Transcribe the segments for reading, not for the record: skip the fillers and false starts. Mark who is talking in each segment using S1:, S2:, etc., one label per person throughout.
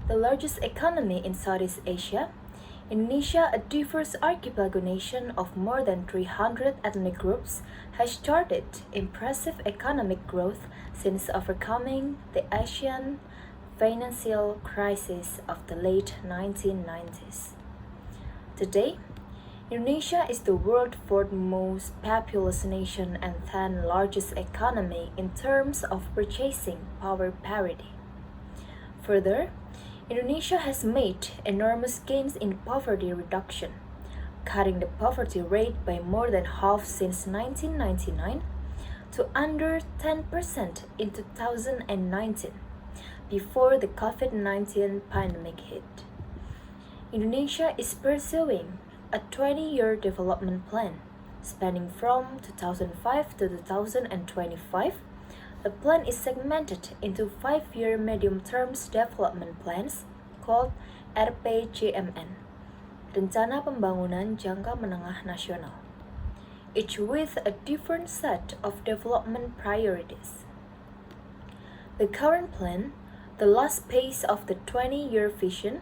S1: The largest economy in Southeast Asia, Indonesia, a diverse archipelago nation of more than 300 ethnic groups, has charted impressive economic growth since overcoming the Asian financial crisis of the late 1990s. Today, Indonesia is the world's fourth most populous nation and 10th largest economy in terms of purchasing power parity. Further, Indonesia has made enormous gains in poverty reduction, cutting the poverty rate by more than half since 1999 to under 10% in 2019, before the COVID-19 pandemic hit. Indonesia is pursuing a 20-year development plan spanning from 2005 to 2025. The plan is segmented into 5-year medium-term development plans called RPJMN, Rencana Pembangunan Jangka Menengah Nasional, each with a different set of development priorities. The current plan, the last phase of the 20-year vision,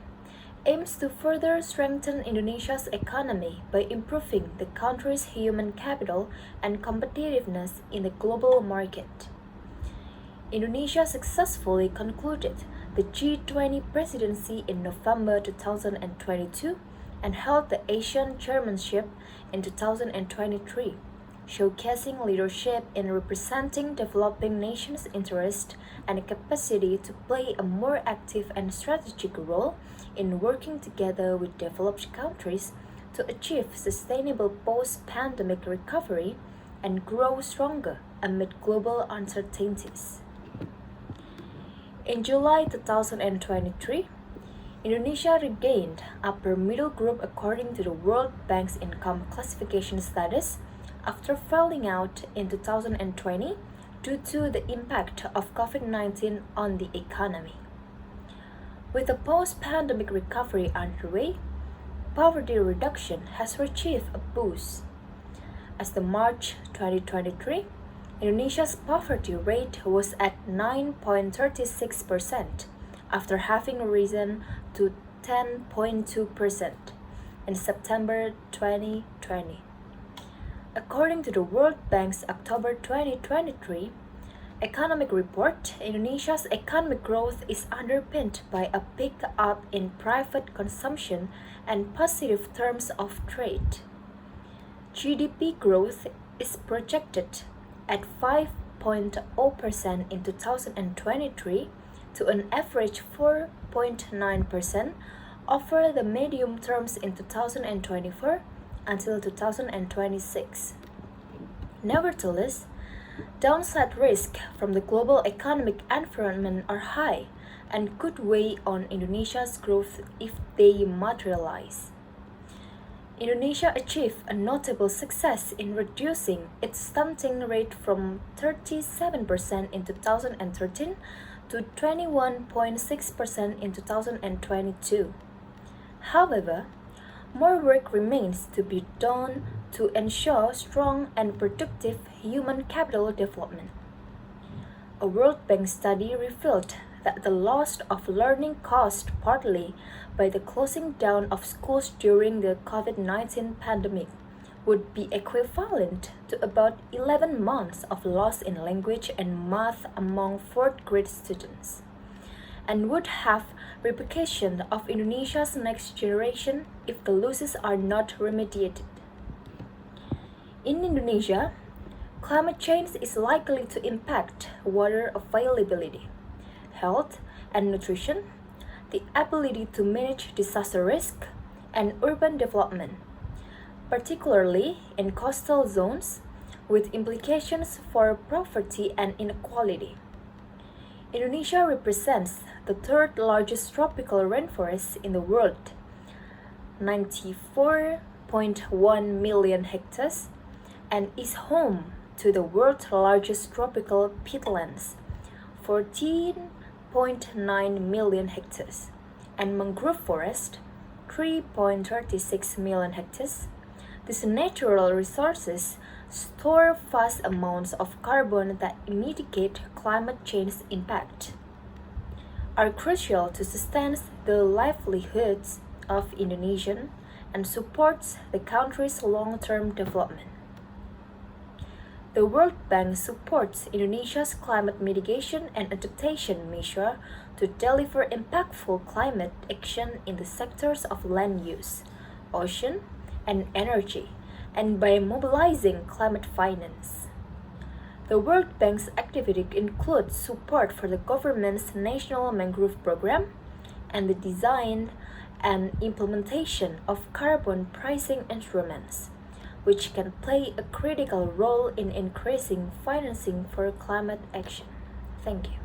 S1: aims to further strengthen Indonesia's economy by improving the country's human capital and competitiveness in the global market. Indonesia successfully concluded the G20 presidency in November 2022 and held the Asian chairmanship in 2023, showcasing leadership in representing developing nations' interests and capacity to play a more active and strategic role in working together with developed countries to achieve sustainable post-pandemic recovery and grow stronger amid global uncertainties. In July 2023, Indonesia regained upper middle group according to the World Bank's income classification status after falling out in 2020 due to the impact of COVID-19 on the economy. With the post-pandemic recovery underway, poverty reduction has achieved a boost. As of March 2023, Indonesia's poverty rate was at 9.36% after having risen to 10.2% in September 2020. According to the World Bank's October 2023 economic report, Indonesia's economic growth is underpinned by a pick-up in private consumption and positive terms of trade. GDP growth is projected at 5.0% in 2023 to an average 4.9% over the medium terms in 2024 until 2026. Nevertheless, downside risks from the global economic environment are high and could weigh on Indonesia's growth if they materialize. Indonesia achieved a notable success in reducing its stunting rate from 37% in 2013 to 21.6% in 2022. However, more work remains to be done to ensure strong and productive human capital development. A World Bank study revealed that the loss of learning caused partly by the closing down of schools during the COVID-19 pandemic would be equivalent to about 11 months of loss in language and math among fourth-grade students, and would have repercussions of Indonesia's next generation if the losses are not remediated. In Indonesia, climate change is likely to impact water availability, health and nutrition, the ability to manage disaster risk, and urban development, particularly in coastal zones, with implications for poverty and inequality. Indonesia represents the third largest tropical rainforest in the world, 94.1 million hectares, and is home to the world's largest tropical peatlands, 14.9 million hectares, and mangrove forest, 3.36 million hectares. These natural resources store vast amounts of carbon that mitigate climate change impact. are crucial to sustain the livelihoods of Indonesians and supports the country's long-term development. The World Bank supports Indonesia's climate mitigation and adaptation measures to deliver impactful climate action in the sectors of land use, ocean, and energy, and by mobilizing climate finance. The World Bank's activity includes support for the government's National Mangrove Program and the design and implementation of carbon pricing instruments, which can play a critical role in increasing financing for climate action. Thank you.